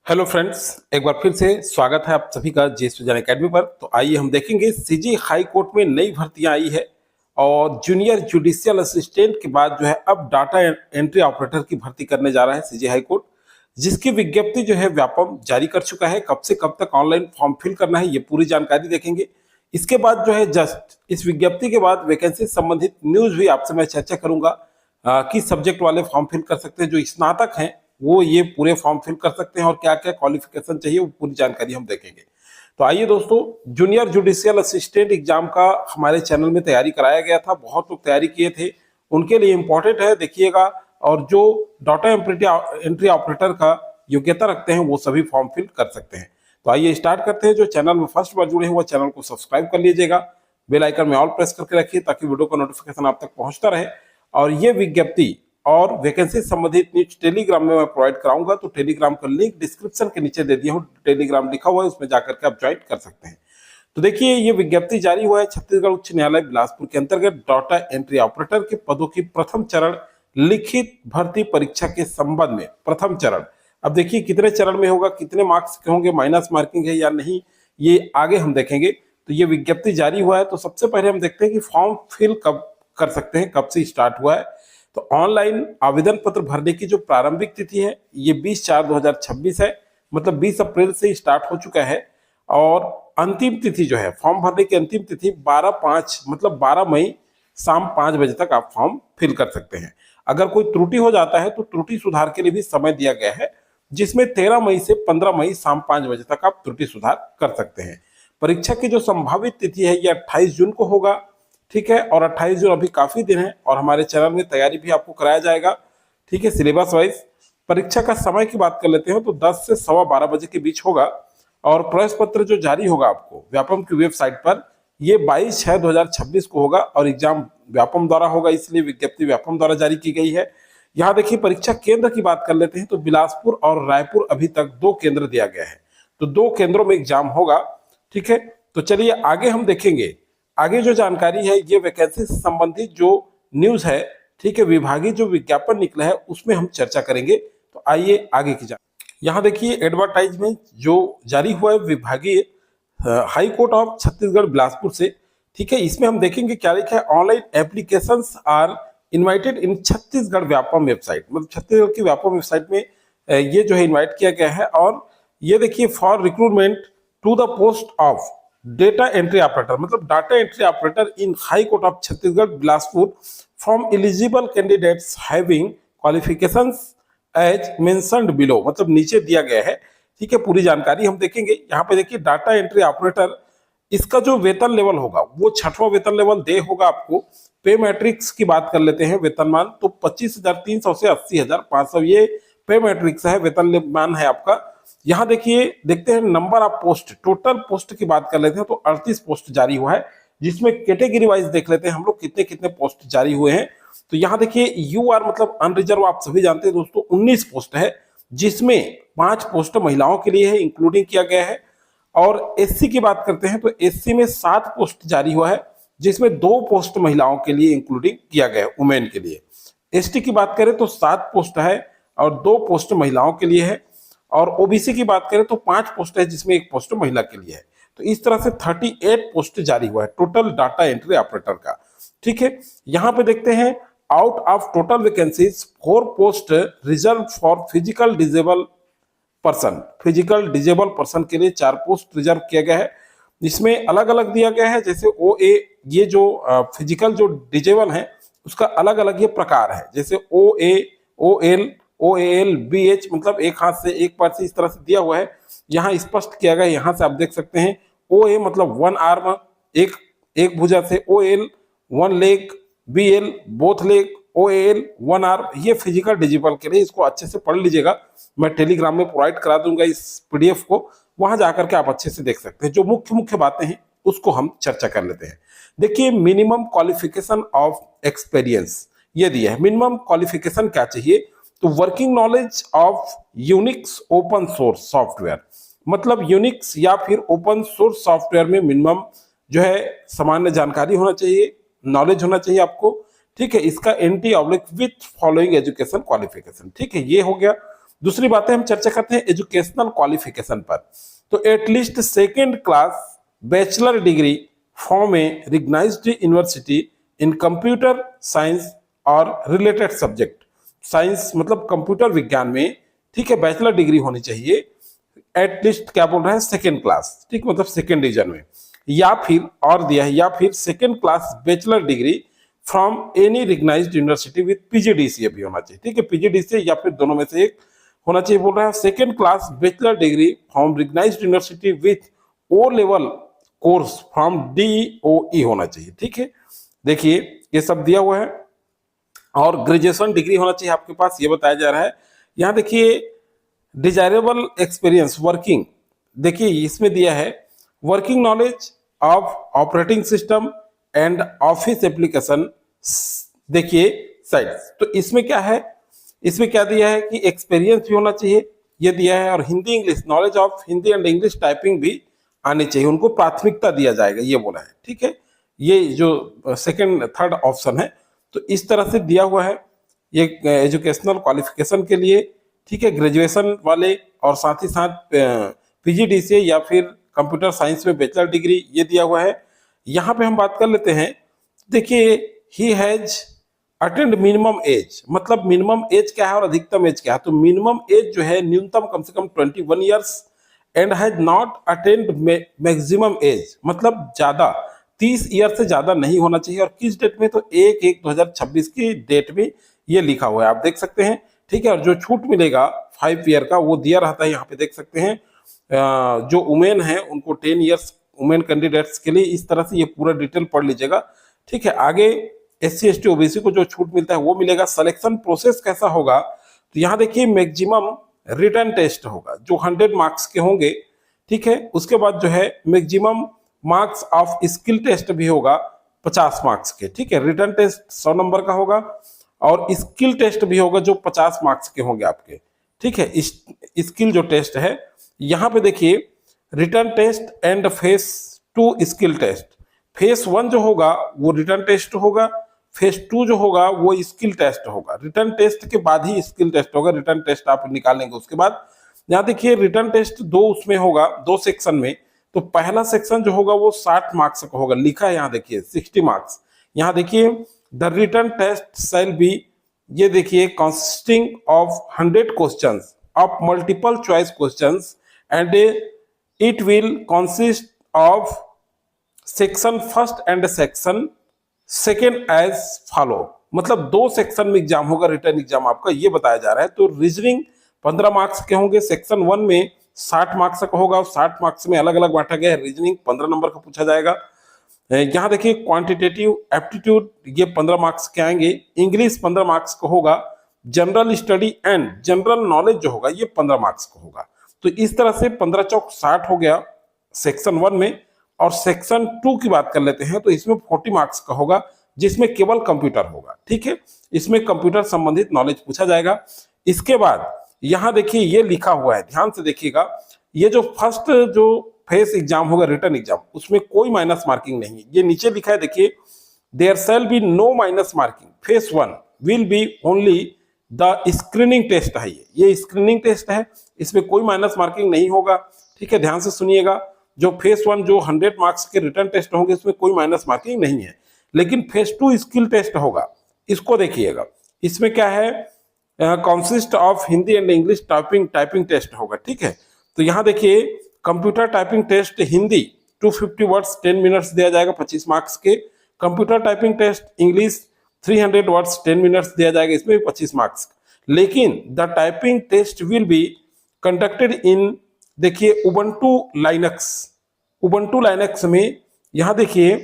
Hello friends, एक बार फिर से स्वागत है आप सभी का जे सुजान अकेडमी पर। तो आइए हम देखेंगे सीजी हाई कोर्ट में नई भर्तियां आई है और जूनियर जुडिशियल असिस्टेंट के बाद जो है अब डाटा एंट्री ऑपरेटर की भर्ती करने जा रहा है सीजी हाई कोर्ट, जिसकी विज्ञप्ति जो है व्यापम जारी कर चुका है। कब से कब तक ऑनलाइन फॉर्म फिल करना है ये पूरी जानकारी देखेंगे। इसके बाद जो है जस्ट इस विज्ञप्ति के बाद वैकेंसी संबंधित न्यूज भी आपसे मैं चर्चा करूंगा। किस सब्जेक्ट वाले फॉर्म फिल कर सकते हैं, जो स्नातक हैं वो ये पूरे फॉर्म फिल कर सकते हैं और क्या क्या क्वालिफिकेशन चाहिए वो पूरी जानकारी हम देखेंगे। तो आइए दोस्तों, जूनियर जुडिशियल असिस्टेंट एग्जाम का हमारे चैनल में तैयारी कराया गया था, बहुत लोग तैयारी किए थे, उनके लिए इंपॉर्टेंट है, देखिएगा। और जो डाटा एंट्री ऑपरेटर का योग्यता रखते हैं वो सभी फॉर्म फिल कर सकते हैं। तो आइए स्टार्ट करते हैं। जो चैनल में फर्स्ट बार जुड़े हैं वो चैनल को सब्सक्राइब कर लीजिएगा, बेल आइकन में ऑल प्रेस करके रखिए ताकि वीडियो का नोटिफिकेशन आप तक पहुंचता रहे। और ये विज्ञप्ति और वैकेंसी संबंधित न्यूज टेलीग्राम में मैं प्रोवाइड कराऊंगा, तो टेलीग्राम का लिंक डिस्क्रिप्शन के नीचे दे दिया हूं, टेलीग्राम लिखा हुआ है, उसमें जाकर के आप ज्वाइन कर सकते हैं। तो देखिए, ये विज्ञप्ति जारी हुआ है छत्तीसगढ़ उच्च न्यायालय बिलासपुर के अंतर्गत डाटा एंट्री ऑपरेटर के पदों की प्रथम चरण लिखित भर्ती परीक्षा के संबंध में। प्रथम चरण, अब देखिए कितने चरण में होगा, कितने मार्क्स के होंगे, माइनस मार्किंग है या नहीं, ये आगे हम देखेंगे। तो ये विज्ञप्ति जारी हुआ है। तो सबसे पहले हम देखते हैं कि फॉर्म फिल कब कर सकते हैं, कब से स्टार्ट हुआ है। तो ऑनलाइन आवेदन पत्र भरने की जो प्रारंभिक तिथि है ये 20/4/2026 है, मतलब 20 अप्रैल से स्टार्ट हो चुका है। और अंतिम तिथि जो है फॉर्म भरने की अंतिम तिथि 12/5 मतलब 12 मई शाम 5 बजे तक आप फॉर्म फिल कर सकते हैं। अगर कोई त्रुटि हो जाता है तो त्रुटि सुधार के लिए भी समय दिया गया है, जिसमें 13 मई से 15 मई शाम 5 बजे तक आप त्रुटि सुधार कर सकते हैं। परीक्षा की जो संभावित तिथि है ये 28 जून को होगा, ठीक है। और 28 जून अभी काफी दिन है और हमारे चैनल में तैयारी भी आपको कराया जाएगा, ठीक है, सिलेबस वाइज। परीक्षा का समय की बात कर लेते हैं तो 10 से 12:15 बजे के बीच होगा। और प्रवेश पत्र जो जारी होगा आपको व्यापम की वेबसाइट पर, ये 22/6/2026 को होगा और एग्जाम व्यापम द्वारा होगा, इसलिए विज्ञप्ति व्यापम द्वारा जारी की गई है। यहाँ देखिए, परीक्षा केंद्र की बात कर लेते हैं तो बिलासपुर और रायपुर अभी तक 2 केंद्र दिया गया है, तो 2 केंद्रों में एग्जाम होगा, ठीक है। तो चलिए आगे हम देखेंगे। आगे जो जानकारी है ये वैकेंसी से संबंधित जो न्यूज है, ठीक है, विभागीय जो विज्ञापन निकला है उसमें हम चर्चा करेंगे। तो आइए आगे की जानकारी। यहाँ देखिए एडवर्टाइजमेंट जो जारी हुआ है विभागीय high court of Chhattisgarh Bilaspur से, ठीक है। इसमें हम देखेंगे क्या लिखा है, online applications are invited in Chhattisgarh Vyapam website, मतलब छत्तीसगढ़ की व्यापम वेबसाइट में ये जो है इन्वाइट किया गया है। और ये देखिए, for recruitment to the post of data entry operator, मतलब data entry operator in high court of Chhattisgarh Bilaspur from eligible candidates having qualifications as mentioned below, मतलब नीचे दिया गया है, ठीक है। पूरी जानकारी हम देखेंगे। यहाँ पे देखिए, डाटा एंट्री ऑपरेटर, इसका जो वेतन लेवल होगा वो 6वां वेतन लेवल दे होगा आपको। पे मैट्रिक्स की बात कर लेते हैं, वेतनमान तो 25,300 से 80,500 ये पे मैट्रिक्स है, वेतनमान है आपका। यहाँ देखिए, देखते हैं number of post, total post की बात कर लेते हैं तो 38 पोस्ट जारी हुआ है, जिसमें कैटेगरी वाइज देख लेते हैं हम लोग कितने कितने पोस्ट जारी हुए हैं। तो यहाँ देखिए, यूआर मतलब अनरिजर्व, आप सभी जानते हैं दोस्तों, 19 पोस्ट है, जिसमें 5 पोस्ट महिलाओं के लिए है, इंक्लूडिंग किया गया है। और एससी की बात करते हैं तो एससी में 7 पोस्ट जारी हुआ है, जिसमें 2 पोस्ट महिलाओं के लिए इंक्लूडिंग किया गया है, वुमेन के लिए। एसटी की बात करें तो 7 पोस्ट है और 2 पोस्ट महिलाओं के लिए है। और ओबीसी की बात करें तो 5 पोस्ट है, जिसमें 1 पोस्ट महिला के लिए है। तो इस तरह से 38 पोस्ट जारी हुआ है टोटल डाटा एंट्री ऑपरेटर का, ठीक है। यहाँ पे देखते हैं, out of total vacancies 4 post reserve for physical disable person, physical disable person के लिए 4 पोस्ट रिजर्व किया गया है। इसमें अलग अलग दिया गया है, जैसे OA, ये जो फिजिकल जो डिजेबल है उसका अलग अलग ये प्रकार है, जैसे OA, OL, OAL, BH, मतलब एक हाथ से एक पैर से, इस तरह से दिया हुआ है। यहाँ स्पष्ट किया गया, यहाँ से आप देख सकते हैं। OA मतलब 1 आर्म, एक भुजा से, OL 1 leg, BL both leg, OAL 1 arm, ये फिजिकल डिजेबल के लिए। इसको अच्छे से पढ़ लीजिएगा, मैं टेलीग्राम में प्रोवाइड करा दूंगा इस PDF को, वहां जाकर के आप अच्छे से देख सकते हैं। जो मुख्य मुख्य बातें हैं उसको हम चर्चा कर लेते हैं। देखिए, मिनिमम क्वालिफिकेशन ऑफ एक्सपीरियंस ये दिया है। मिनिमम क्वालिफिकेशन क्या चाहिए, तो working knowledge of Unix open source software, मतलब यूनिक्स या फिर ओपन सोर्स सॉफ्टवेयर में मिनिमम जो है सामान्य जानकारी होना चाहिए, नॉलेज होना चाहिए आपको, ठीक है। इसका NT/विथ फॉलोइंग एजुकेशन क्वालिफिकेशन, ठीक है, ये हो गया। दूसरी बात है हम चर्चा करते हैं एजुकेशनल क्वालिफिकेशन पर। तो at least second class bachelor degree from a recognised university in computer science और रिलेटेड सब्जेक्ट। साइंस मतलब कंप्यूटर विज्ञान में, ठीक है, बैचलर डिग्री होनी चाहिए, एटलीस्ट क्या बोल रहे हैं सेकेंड क्लास, ठीक, मतलब सेकेंड डिवीजन में, या फिर और दिया है या फिर second class bachelor degree from any recognised university with PGDCA भी होना चाहिए, ठीक है, पीजीडीसीए या फिर दोनों में से एक होना चाहिए। बोल रहा है second class bachelor degree from recognised university with O level course from DOE होना चाहिए, ठीक है। देखिए ये सब दिया हुआ है, और ग्रेजुएशन डिग्री होना चाहिए आपके पास, ये बताया जा रहा है। यहाँ देखिए डिजायरेबल एक्सपीरियंस वर्किंग, देखिए इसमें दिया है working knowledge of operating system and office application, देखिए साइट्स। तो इसमें क्या है, इसमें क्या दिया है कि एक्सपीरियंस भी होना चाहिए, ये दिया है, और Hindi English, knowledge of Hindi and English typing भी आनी चाहिए, उनको प्राथमिकता दिया जाएगा, ये बोला है, ठीक है। ये जो सेकंड थर्ड ऑप्शन है, तो इस तरह से दिया हुआ है ये एजुकेशनल क्वालिफिकेशन के लिए, ठीक है, ग्रेजुएशन वाले, और साथ ही साथ पीजीडीसीए या फिर कंप्यूटर साइंस में बैचलर डिग्री, ये दिया हुआ है। यहाँ पे हम बात कर लेते हैं, देखिए he has attend minimum age, मतलब मिनिमम एज क्या है और अधिकतम एज क्या है। तो मिनिमम एज जो है न्यूनतम कम से कम 21 years, and has not attend maximum age, मतलब ज्यादा 30 ईयर से ज्यादा नहीं होना चाहिए। और किस डेट में, तो 1/1/2026 की डेट में ये लिखा हुआ है, आप देख सकते हैं, ठीक है। और जो छूट मिलेगा 5 ईयर का वो दिया रहता है, यहाँ पे देख सकते हैं। जो वुमेन है उनको 10 ईयर्स वुमेन कैंडिडेट्स के लिए, इस तरह से ये पूरा डिटेल पढ़ लीजिएगा, ठीक है। आगे SC ST OBC को जो छूट मिलता है वो मिलेगा। सिलेक्शन प्रोसेस कैसा होगा, तो यहाँ देखिए मैक्सिमम रिटन टेस्ट होगा जो 100 मार्क्स के होंगे, ठीक है। उसके बाद जो है maximum marks of skill test भी होगा 50 मार्क्स के, ठीक है। रिटन टेस्ट 100 नंबर का होगा, और स्किल टेस्ट भी होगा जो 50 मार्क्स के होंगे आपके, ठीक है। स्किल जो टेस्ट है, यहाँ पे देखिए written test and phase 2 skill test. Phase 1 जो होगा वो रिटन टेस्ट होगा, फेस 2 जो होगा वो स्किल टेस्ट होगा। रिटन टेस्ट के बाद ही स्किल टेस्ट होगा, रिटन टेस्ट आप निकालेंगे उसके बाद। यहाँ देखिए रिटन टेस्ट 2 उसमें होगा, 2 सेक्शन में। तो पहला सेक्शन जो होगा वो 60 मार्क्स का होगा, लिखा है यहाँ देखिए 60 मार्क्स। यहाँ देखिए the written test shall be, ये देखिए consisting of 100 questions of multiple choice questions, and it will consist of section first and section second as follow, मतलब 2 सेक्शन में एग्जाम होगा, रिटर्न एग्जाम आपका, ये बताया जा रहा है। तो रीजनिंग 15 मार्क्स के होंगे, सेक्शन 1 में 60 मार्क्स का होगा, और 60 मार्क्स में अलग अलग बांटा गया है। रीजनिंग 15 नंबर का पूछा जाएगा। यहाँ देखिए क्वांटिटेटिव एप्टीट्यूड ये 15 मार्क्स के आएंगे, इंग्लिश 15 मार्क्स का होगा, general study and general knowledge जो होगा ये 15 मार्क्स का होगा। तो इस तरह से 15 चौक 60 हो गया सेक्शन 1 में। और सेक्शन 2 की बात कर लेते हैं, तो इसमें 40 मार्क्स का होगा, जिसमें केवल कंप्यूटर होगा, ठीक है। इसमें कंप्यूटर संबंधित नॉलेज पूछा जाएगा। इसके बाद यहाँ देखिए ये लिखा हुआ है, ध्यान से देखिएगा, ये जो फर्स्ट जो फेस एग्जाम होगा रिटर्न एग्जाम, उसमें कोई माइनस मार्किंग नहीं है। ये नीचे लिखा है देखिए, there shall be no minus marking, phase 1 will be only the screening test है, ये स्क्रीनिंग टेस्ट है, इसमें कोई माइनस मार्किंग नहीं होगा, ठीक है। ध्यान से सुनिएगा, जो फेस 1 जो 100 मार्क्स के रिटर्न टेस्ट होंगे इसमें कोई माइनस मार्किंग नहीं है। लेकिन फेस 2 स्किल टेस्ट होगा, इसको देखिएगा, इसमें क्या है, consist of Hindi and English typing test होगा, ठीक है। तो यहाँ देखिए computer typing test Hindi 250 words 10 minutes दिया जाएगा 25 मार्क्स के। Computer typing test English 300 words 10 minutes दिया जाएगा, इसमें भी 25 मार्क्स। लेकिन the typing test will be conducted in, देखिए उबंटू लाइनक्स में यहाँ देखिए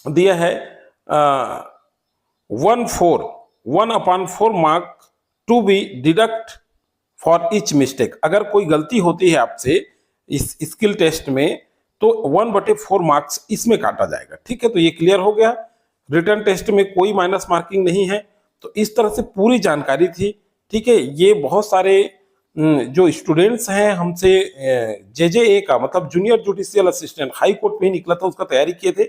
दिया है 1/4 mark to be deduct for each mistake. अगर कोई गलती होती है आपसे इस स्किल टेस्ट में तो 1/4 मार्क्स इसमें काटा जाएगा, ठीक है। तो ये क्लियर हो गया, रिटर्न टेस्ट में कोई माइनस मार्किंग नहीं है। तो इस तरह से पूरी जानकारी थी, ठीक है। ये बहुत सारे जो स्टूडेंट्स हैं हमसे JJA का मतलब junior judicial assistant high court में ही निकला था, उसका तैयारी किए थे,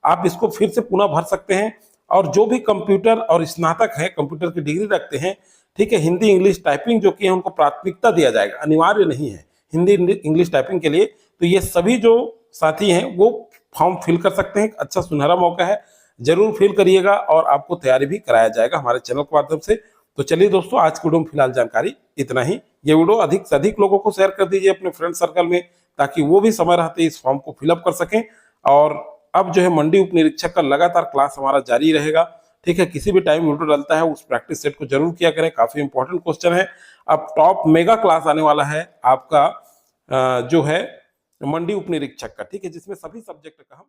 आप इसको फिर से पुनः भर सकते हैं। और जो भी कंप्यूटर और स्नातक है, कंप्यूटर की डिग्री रखते हैं, ठीक है। हिंदी इंग्लिश टाइपिंग जो कि है उनको प्राथमिकता दिया जाएगा, अनिवार्य नहीं है हिंदी इंग्लिश टाइपिंग के लिए। तो ये सभी जो साथी हैं वो फॉर्म फिल कर सकते हैं, अच्छा सुनहरा मौका है, जरूर फिल करिएगा और आपको तैयारी भी कराया जाएगा हमारे चैनल के माध्यम से। तो चलिए दोस्तों, आज की वीडियो में फिलहाल जानकारी इतना ही। ये वीडियो अधिक से अधिक लोगों को शेयर कर दीजिए अपने फ्रेंड सर्कल में, ताकि वो भी समय रहते इस फॉर्म को फिलअप कर सकें। और अब जो है मंडी उप निरीक्षक का लगातार क्लास हमारा जारी रहेगा, ठीक है। किसी भी टाइम वीडियो डलता है उस प्रैक्टिस सेट को जरूर किया करें, काफी इंपॉर्टेंट क्वेश्चन है। अब टॉप मेगा क्लास आने वाला है आपका जो है मंडी उप निरीक्षक का, ठीक है, जिसमें सभी सब्जेक्ट का हम